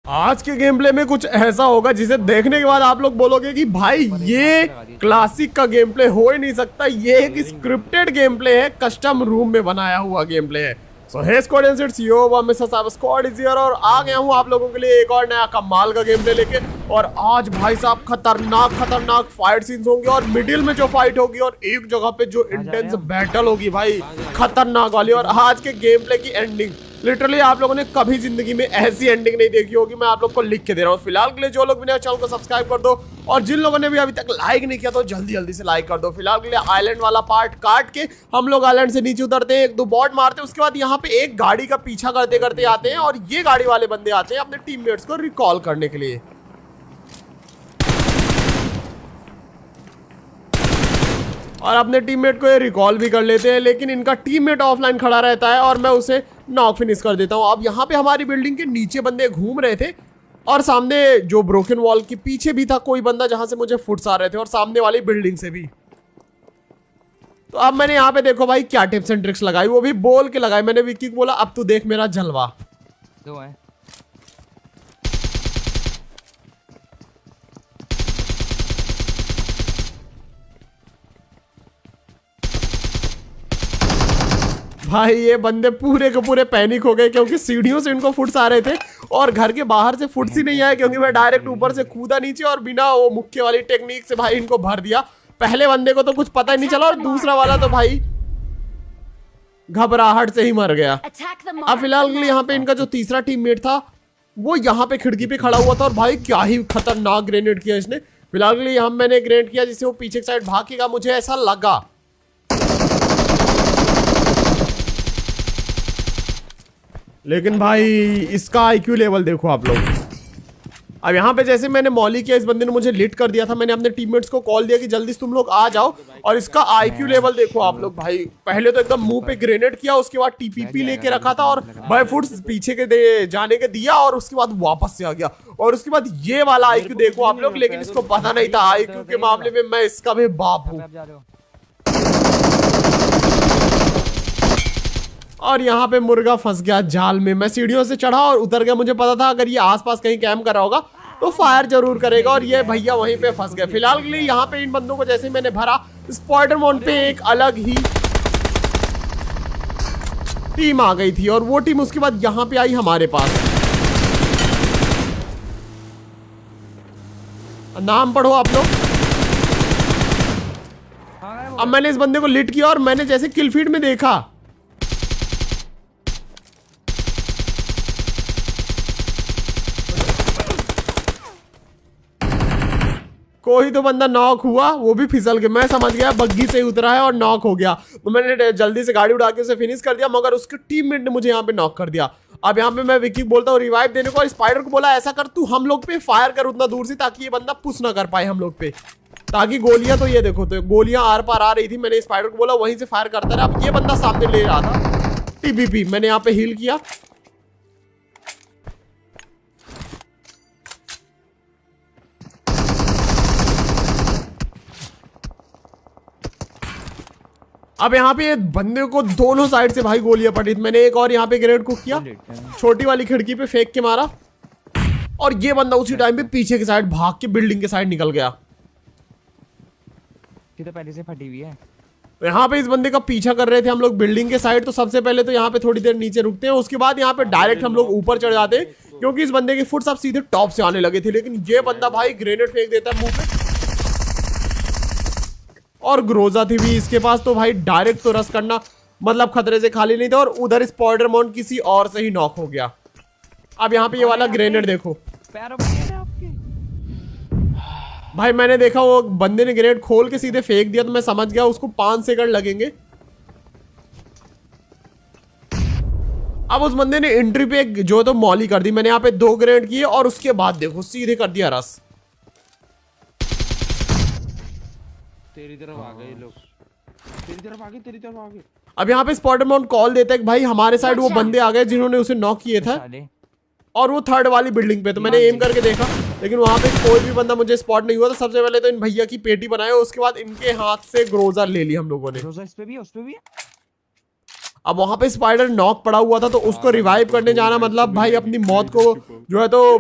आज के game play में कुछ ऐसा होगा जिसे देखने के बाद आप लोग बोलोगे कि भाई ये क्लासिक का गेम प्ले हो ही नहीं सकता, ये एक स्क्रिप्टेड गेम प्ले है, कस्टम रूम में बनाया हुआ गेम प्ले है। So hey squad and it's yo mister साहब स्क्वाड इज हियर और आ गया हूँ आप लोगों के लिए एक और नया कमाल का गेम प्ले लेके। और आज भाई साहब खतरनाक फाइट सीन्स होंगे और मिडिल में जो फाइट होगी और एक जगह पे जो इंटेंस बैटल होगी भाई खतरनाक वाली। और आज के गेम प्ले की एंडिंग लिटरली आप लोगों ने कभी जिंदगी में ऐसी एंडिंग नहीं देखी होगी, मैं आप लोग को लिख के दे रहा हूँ। फिलहाल के लिए जो लोग मेरे चैनल को सब्सक्राइब कर दो और जिन लोगों ने भी अभी तक लाइक नहीं किया तो जल्दी से लाइक कर दो। फिलहाल के लिए आइलैंड वाला पार्ट काट के हम लोग आइलैंड से नीचे उतरते हैं, एक दो बॉट मारते हैं, उसके बाद यहाँ पे एक गाड़ी का पीछा करते करते आते हैं और ये गाड़ी वाले बंदे आते हैं अपने टीममेट्स को रिकॉल करने के लिए। और अपने टीममेट को ये रिकॉल भी कर लेते हैं, लेकिन इनका टीममेट ऑफलाइन खड़ा रहता है और मैं उसे नॉक फिनिश कर देता हूँ। अब यहाँ पे हमारी बिल्डिंग के नीचे बंदे घूम रहे थे और सामने जो ब्रोकन वॉल के पीछे भी था कोई बंदा जहां से मुझे फुट्स आ रहे थे और सामने वाली बिल्डिंग से भी। तो अब मैंने यहाँ पे देखो भाई क्या टिप्स एंड ट्रिक्स लगाई, वो भी बोल के लगाई। मैंने विक्की को बोला अब तू देख मेरा जलवा। दो है। भाई ये बंदे पूरे के पूरे पैनिक हो गए क्योंकि सीढ़ियों से इनको फुट्स आ रहे थे और घर के बाहर से फुट्स ही नहीं आए क्योंकि मैं डायरेक्ट ऊपर से कूदा नीचे और बिना वो मुक्के वाली टेक्निक से भाई इनको भर दिया। पहले बंदे को तो कुछ पता ही नहीं चला और दूसरा वाला तो भाई घबराहट से ही मर गया। अब फिलहाल के लिए यहाँ पे इनका जो तीसरा टीममेट था वो यहाँ पे खिड़की पे खड़ा हुआ था और भाई क्या ही खतरनाक ग्रेनेड किया इसने। फिलहाल के लिए यहाँ मैंने ग्रेनेड किया जिससे वो पीछे की साइड भागेगा, मुझे ऐसा लगा। लेकिन भाई इसका आईक्यू लेवल देखो आप लोग। अब यहाँ पे जैसे मैंने मॉली किया, इस बंदे ने मुझे लिट कर दिया था, मैंने अपने टीममेट्स को कॉल दिया कि जल्दी से तुम लोग आ जाओ। और इसका आईक्यू लेवल देखो आप लोग भाई, पहले तो एकदम मुंह पे ग्रेनेड किया, उसके बाद टीपीपी लेके रखा था और भाई फुट्स पीछे के जाने के दिया और उसके बाद वापस से आ गया। और उसके बाद ये वाला आईक्यू देखो आप लोग, लेकिन इसको पता नहीं था आईक्यू के मामले में मैं इसका भी बाप हूँ। और यहाँ पे मुर्गा फंस गया जाल में। मैं सीढ़ियों से चढ़ा और उतर गया, मुझे पता था अगर ये आसपास कहीं कैंप कर रहा होगा तो फायर जरूर करेगा और ये भैया वहीं पे फंस गए। फिलहाल के लिए यहाँ पे इन बंदों को जैसे ही मैंने भरा, स्पाइडरमैन पे एक अलग ही टीम आ गई थी और वो टीम उसके बाद यहाँ पे आई हमारे पास। नाम पढ़ो आप लोग। अब मैंने इस बंदे को लिट किया और मैंने जैसे किल फीड में देखा कोई तो बंदा नॉक हुआ, वो भी फिसल के, मैं समझ गया बग्गी से उतरा है और नॉक हो गया। तो मैंने जल्दी से गाड़ी उड़ा के उसे फिनिश कर दिया, मगर उसके टीममेट ने मुझे यहाँ पे नॉक कर दिया। अब यहाँ पे मैं विक्की बोलता हूँ रिवाइव देने को और स्पाइडर को बोला ऐसा कर तू हम लोग पे फायर कर उतना दूर से ताकि ये बंदा पुश ना कर पाए हम लोग पे, ताकि गोलियां, तो ये देखो तो गोलियां आर पार आ रही थी। मैंने स्पाइडर को बोला वहीं से फायर करता रहा। अब ये बंदा सामने ले रहा था टीपीपी, मैंने यहाँ पे हील किया। अब यहाँ पे बंदे को दोनों साइड से भाई गोलियां पड़ी थी। मैंने एक और यहाँ पे ग्रेनेड को किया, छोटी वाली खिड़की पे फेंक के मारा और ये बंदा उसी टाइम पे पीछे की साइड भाग के बिल्डिंग के साइड निकल गया। तो पहले से फटी हुई है। तो यहाँ पे इस बंदे का पीछा कर रहे थे हम लोग बिल्डिंग के साइड। तो सबसे पहले तो यहाँ पे थोड़ी देर नीचे रुकते हैं, उसके बाद यहाँ पे डायरेक्ट हम लोग ऊपर चढ़ जाते हैं क्योंकि इस बंदे के फुट्स अब सीधे टॉप से आने लगे थे। लेकिन ये बंदा भाई ग्रेनेड फेंक देता है मुंह पे और ग्रोजा थी भी इसके पास, तो भाई डायरेक्ट तो रस करना मतलब खतरे से खाली नहीं था। और उधर स्पाइडरमैन किसी और से ही नॉक हो गया। अब यहाँ पे ये वाला ग्रेनेड देखो भाई, मैंने देखा वो बंदे ने ग्रेनेड खोल के सीधे फेंक दिया तो मैं समझ गया उसको 5 सेकंड लगेंगे। अब उस बंदे ने एंट्री पे जो तो मॉली कर दी, मैंने यहाँ पे 2 ग्रेनेड किए और उसके बाद देखो सीधे कर दिया रस। तेरी तरफ आ गए लोग, तेरी तरफ आ गए। अब यहाँ पे स्पाइडरमैन कॉल देता है कि भाई हमारे साइड वो बंदे आ गए जिन्होंने उसे नॉक किए थे और वो 3rd वाली बिल्डिंग पे। तो मैंने एम करके देखा लेकिन वहां पे कोई भी बंदा मुझे स्पॉट नहीं हुआ। तो सबसे पहले तो इन भैया की पेटी बनाए, उसके बाद इनके हाथ से ग्रोजा ले ली हम लोगों ने। इस पे भी है, उस पे भी है। अब वहां पे स्पाइडर नॉक पड़ा हुआ था तो उसको रिवाइव करने जाना मतलब भाई अपनी मौत को जो है तो